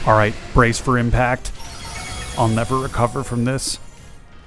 Alright, brace for impact. I'll never recover from this.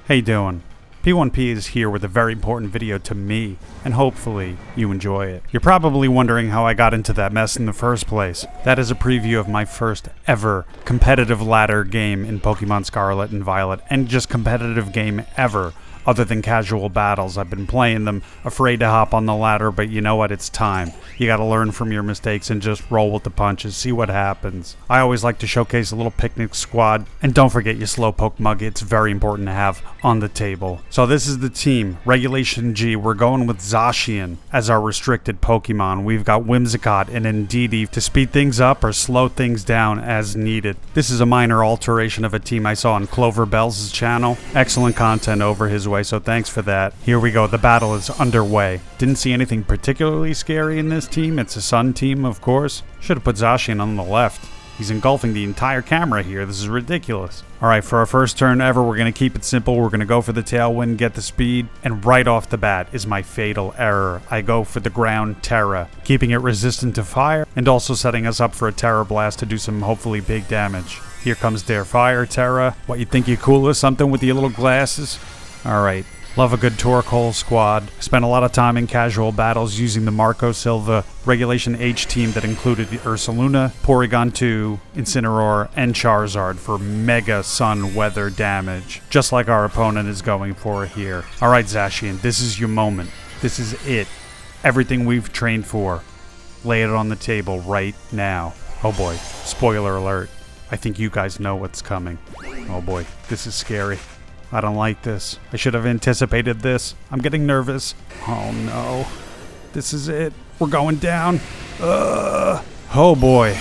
How you doing? P1P is here with a very important video to me, and hopefully you enjoy it. You're probably wondering how I got into that mess in the first place. That is a preview of my first ever competitive ladder game in Pokemon Scarlet and Violet, and just competitive game ever. Other than casual battles, I've been playing them, afraid to hop on the ladder, but you know what, it's time. You gotta learn from your mistakes and just roll with the punches, see what happens. I always like to showcase a little picnic squad, and don't forget your Slowpoke mug, it's very important to have on the table. So this is the team, Regulation G, we're going with Zacian as our restricted Pokemon. We've got Whimsicott and Indeedee to speed things up or slow things down as needed. This is a minor alteration of a team I saw on Clover Bell's channel. Excellent content over his way, so thanks for that. Here we go, the battle is underway. Didn't see anything particularly scary in this team. It's a Sun team, of course. Should have put Zacian on the left. He's engulfing the entire camera here. This is ridiculous. Alright, for our first turn ever, we're going to keep it simple. We're going to go for the Tailwind, get the speed, and right off the bat is my fatal error. I go for the Ground Terra, keeping it resistant to fire, and also setting us up for a Terra Blast to do some hopefully big damage. Here comes their Fire Terra. What, you think you're cool or something with your little glasses? Alright. Love a good Torkoal squad. Spent a lot of time in casual battles using the Marco Silva Regulation H team that included Ursaluna, Porygon 2, Incineroar, and Charizard for mega sun weather damage, just like our opponent is going for here. Alright Zacian, this is your moment. This is it. Everything we've trained for. Lay it on the table right now. Oh boy, spoiler alert. I think you guys know what's coming. Oh boy, this is scary. I don't like this. I should have anticipated this. I'm getting nervous. Oh no. This is it. We're going down. Oh boy.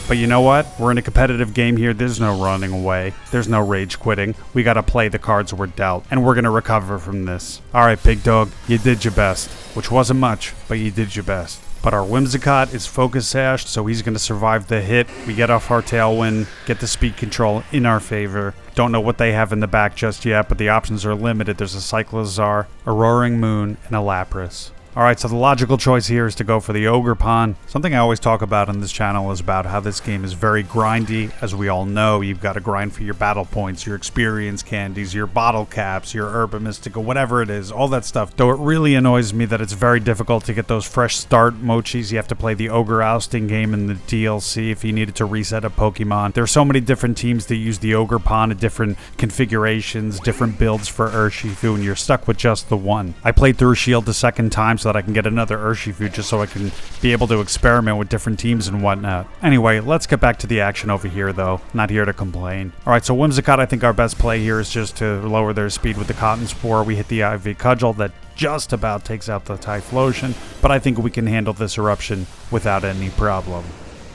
But you know what? We're in a competitive game here. There's no running away. There's no rage quitting. We gotta play the cards we're dealt. And we're gonna recover from this. Alright, big dog. You did your best. Which wasn't much, but you did your best. But our Whimsicott is focus sashed, so he's going to survive the hit. We get off our Tailwind, get the speed control in our favor. Don't know what they have in the back just yet, but the options are limited. There's a Cyclizar, a Roaring Moon, and a Lapras. Alright, so the logical choice here is to go for the Ogerpon. Something I always talk about on this channel is about how this game is very grindy. As we all know, you've got to grind for your battle points, your experience candies, your bottle caps, your Herba Mystica, whatever it is, all that stuff. Though it really annoys me that it's very difficult to get those fresh start mochis. You have to play the Ogre Ousting game in the DLC if you needed to reset a Pokemon. There are so many different teams that use the Ogerpon in different configurations, different builds for Urshifu, and you're stuck with just the one. I played through Shield the second time so that I can get another Urshifu just so I can be able to experiment with different teams and whatnot. Anyway, let's get back to the action over here though. Not here to complain. Alright, so Whimsicott, I think our best play here is just to lower their speed with the Cotton Spore. We hit the IV Cudgel that just about takes out the Typhlosion, but I think we can handle this eruption without any problem.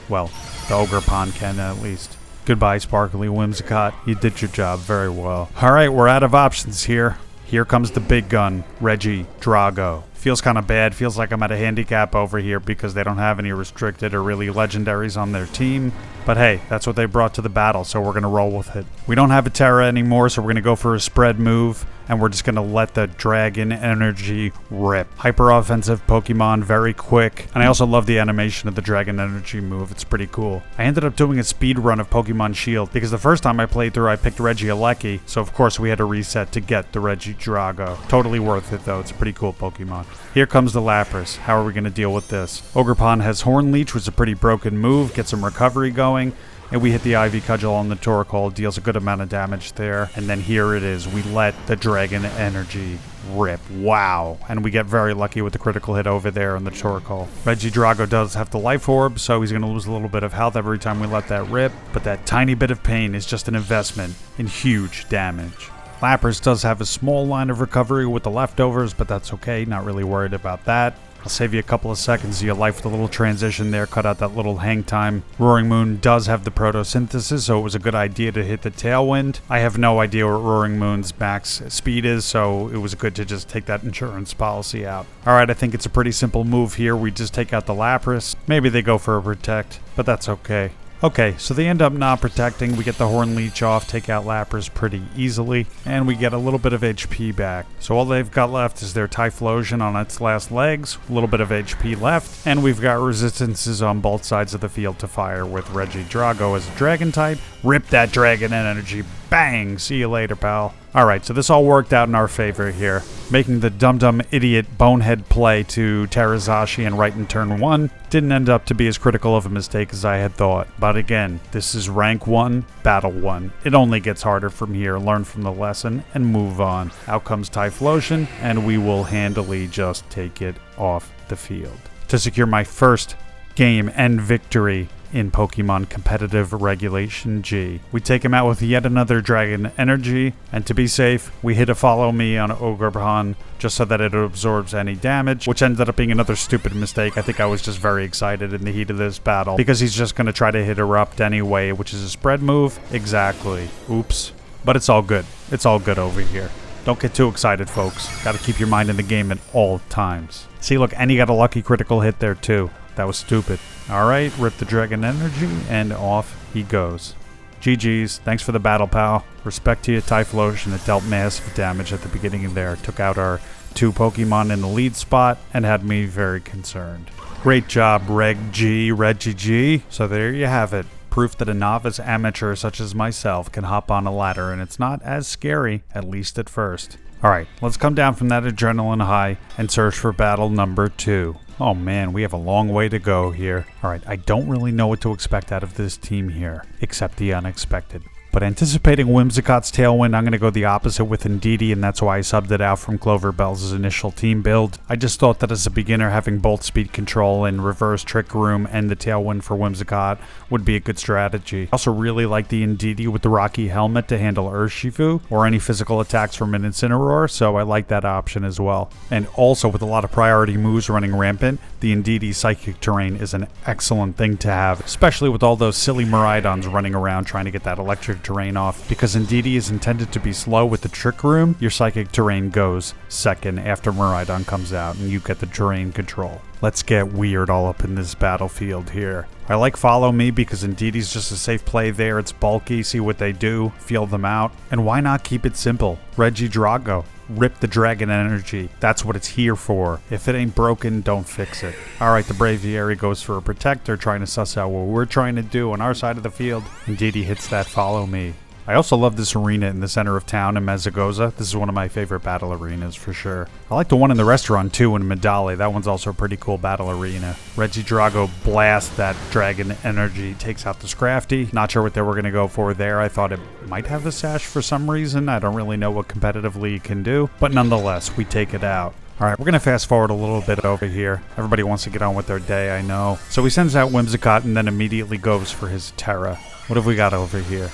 Well, the Ogerpon can at least. Goodbye, Sparkly Whimsicott. You did your job very well. Alright, we're out of options here. Here comes the big gun, REGiDraGo. Feels kind of bad. Feels like I'm at a handicap over here because they don't have any restricted or really legendaries on their team. But hey, that's what they brought to the battle, so we're going to roll with it. We don't have a Terra anymore, so we're going to go for a spread move, and we're just going to let the Dragon Energy rip. Hyper offensive Pokemon, very quick. And I also love the animation of the Dragon Energy move. It's pretty cool. I ended up doing a speed run of Pokemon Shield because the first time I played through, I picked Regieleki, so of course we had to reset to get the REGiDraGo. Totally worth it, though. It's a pretty cool Pokemon. Here comes the Lapras. How are we going to deal with this? Ogerpon has Horn Leech, which is a pretty broken move. Get some recovery going. And we hit the IV Cudgel on the Torkoal. Deals a good amount of damage there. And then here it is. We let the Dragon Energy rip. Wow. And we get very lucky with the critical hit over there on the Torkoal. REGiDraGo does have the Life Orb, so he's going to lose a little bit of health every time we let that rip. But that tiny bit of pain is just an investment in huge damage. Lapras does have a small line of recovery with the leftovers, but that's okay. Not really worried about that. I'll save you a couple of seconds of your life with a little transition there. Cut out that little hang time. Roaring Moon does have the photosynthesis, so it was a good idea to hit the Tailwind. I have no idea what Roaring Moon's max speed is, so it was good to just take that insurance policy out. Alright, I think it's a pretty simple move here. We just take out the Lapras. Maybe they go for a Protect, but that's okay. Okay, so they end up not protecting. We get the Horn Leech off, take out Lapras pretty easily, and we get a little bit of HP back. So all they've got left is their Typhlosion on its last legs, a little bit of HP left, and we've got resistances on both sides of the field to fire with REGidraGo as a Dragon type. Rip that Dragon Energy. Bang! See you later, pal. Alright, so this all worked out in our favor here, making the dumb idiot bonehead play to Terrazashi right in turn 1 didn't end up to be as critical of a mistake as I had thought. But again, this is rank 1, battle 1. It only gets harder from here. Learn from the lesson and move on. Out comes Typhlosion, and we will handily just take it off the field. To secure my first game and victory in Pokemon Competitive Regulation G. We take him out with yet another Dragon Energy, and to be safe, we hit a Follow Me on Ogerpon just so that it absorbs any damage, which ended up being another stupid mistake. I think I was just very excited in the heat of this battle, because he's just going to try to hit Erupt anyway, which is a spread move. Exactly. Oops. But it's all good. It's all good over here. Don't get too excited, folks. Gotta keep your mind in the game at all times. See, look, and he got a lucky critical hit there, too. That was stupid. Alright, rip the Dragon Energy, and off he goes. GG's. Thanks for the battle, pal. Respect to you, Typhlosion. It dealt massive damage at the beginning there. Took out our 2 Pokemon in the lead spot and had me very concerned. Great job, REGiG. So there you have it. Proof that a novice amateur such as myself can hop on a ladder, and it's not as scary, at least at first. Alright, let's come down from that adrenaline high and search for battle number 2. Oh man, we have a long way to go here. Alright, I don't really know what to expect out of this team here, except the unexpected. But anticipating Whimsicott's Tailwind, I'm going to go the opposite with Indeedee, and that's why I subbed it out from Clover Bell's initial team build. I just thought that as a beginner, having both Speed Control and Reverse Trick Room and the Tailwind for Whimsicott would be a good strategy. I also really like the Indeedee with the Rocky Helmet to handle Urshifu or any physical attacks from an Incineroar, so I like that option as well. And also, with a lot of priority moves running rampant, the Indeedee Psychic Terrain is an excellent thing to have, especially with all those silly Miraidons running around trying to get that electric terrain off. Because Indeedee is intended to be slow with the Trick Room, your Psychic Terrain goes second after Miraidon comes out and you get the terrain control. Let's get weird all up in this battlefield here. I like Follow Me because Indeedee's just a safe play there. It's bulky, see what they do, feel them out. And why not keep it simple? REGidraGo. Rip the Dragon Energy. That's what it's here for. If it ain't broken, don't fix it. Alright, the Braviary goes for a Protector, trying to suss out what we're trying to do on our side of the field. Indeedee hits that Follow Me. I also love this arena in the center of town in Mezagoza. This is one of my favorite battle arenas for sure. I like the one in the restaurant too in Medali. That one's also a pretty cool battle arena. REGidraGo blasts that Dragon Energy, takes out the Scrafty. Not sure what they were going to go for there. I thought it might have the Sash for some reason. I don't really know what competitively it can do. But nonetheless, we take it out. Alright, we're going to fast forward a little bit over here. Everybody wants to get on with their day, I know. So he sends out Whimsicott and then immediately goes for his Terra. What have we got over here?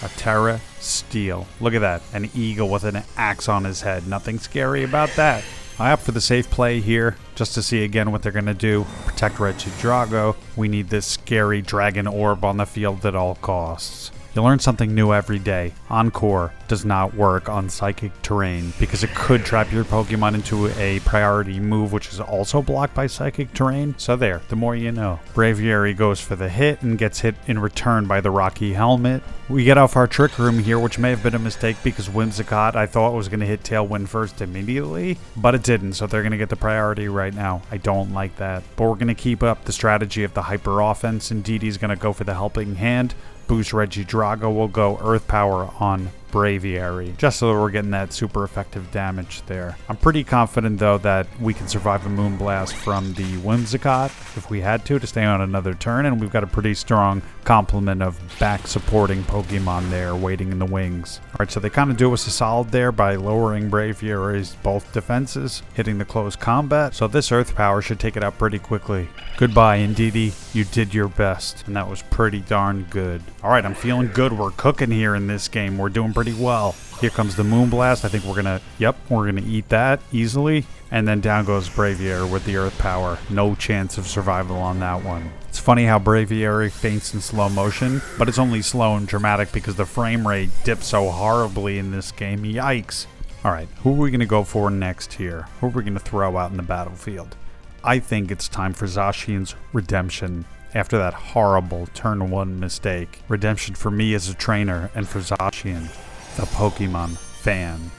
A Terra Steel. Look at that. An eagle with an axe on his head. Nothing scary about that. I opt for the safe play here, just to see again what they're going to do. Protect REGidraGo. We need this scary dragon orb on the field at all costs. You learn something new every day. Encore does not work on Psychic Terrain because it could trap your Pokemon into a priority move which is also blocked by Psychic Terrain. So there, the more you know. Braviary goes for the hit and gets hit in return by the Rocky Helmet. We get off our Trick Room here, which may have been a mistake because Whimsicott I thought was going to hit Tailwind first immediately, but it didn't, so they're going to get the priority right now. I don't like that. But we're going to keep up the strategy of the hyper offense. Indeedee's going to go for the helping hand. Boost REGidraGo will go Earth Power on Braviary, just so that we're getting that super effective damage there. I'm pretty confident though that we can survive a Moonblast from the Whimsicott if we had to stay on another turn, and we've got a pretty strong complement of back supporting Pokemon there waiting in the wings. Alright, so they kind of do us a solid there by lowering Braviary's both defenses, hitting the close combat, so this Earth Power should take it out pretty quickly. Goodbye, Indeedee. You did your best, and that was pretty darn good. Alright, I'm feeling good. We're cooking here in this game. We're doing pretty well. Here comes the Moonblast. I think we're gonna eat that easily. And then down goes Braviary with the Earth Power. No chance of survival on that one. It's funny how Braviary faints in slow motion, but it's only slow and dramatic because the frame rate dips so horribly in this game. Yikes. Alright, who are we gonna go for next here? Who are we gonna throw out in the battlefield? I think it's time for Zacian's redemption. after that horrible turn 1 mistake. Redemption for me as a trainer and for Zacian, the Pokemon fan.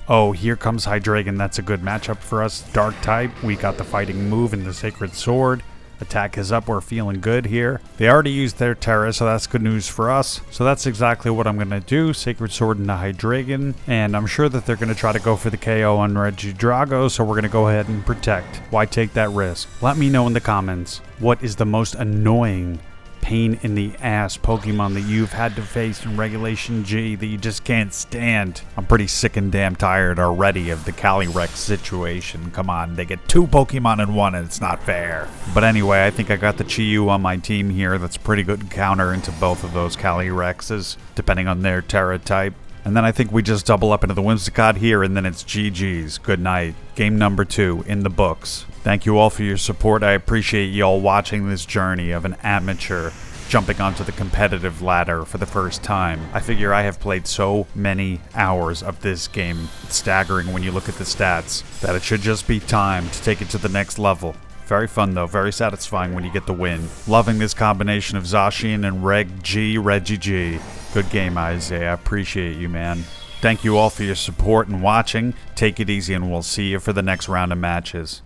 Oh, here comes Hydreigon. That's a good matchup for us. Dark type, we got the fighting move and the Sacred Sword. Attack is up, we're feeling good here. They already used their Terra, so that's good news for us. So that's exactly what I'm going to do. Sacred Sword into Hydreigon. And I'm sure that they're going to try to go for the KO on REGidraGo, so we're going to go ahead and protect. Why take that risk? Let me know in the comments, what is the most annoying pain in the ass Pokemon that you've had to face in Regulation G that you just can't stand? I'm pretty sick and damn tired already of the Calyrex situation. Come on, they get 2 Pokemon in 1 and it's not fair. But anyway, I think I got the Chi-Yu on my team here. That's a pretty good counter into both of those Calyrexes, depending on their Terra type. And then I think we just double up into the Whimsicott here, and then it's GG's. Good night. Game number 2 in the books. Thank you all for your support. I appreciate you all watching this journey of an amateur jumping onto the competitive ladder for the first time. I figure I have played so many hours of this game, it's staggering when you look at the stats, that it should just be time to take it to the next level. Very fun though, very satisfying when you get the win. Loving this combination of Zacian and REGiG. Good game, Isaiah. I appreciate you, man. Thank you all for your support and watching. Take it easy and we'll see you for the next round of matches.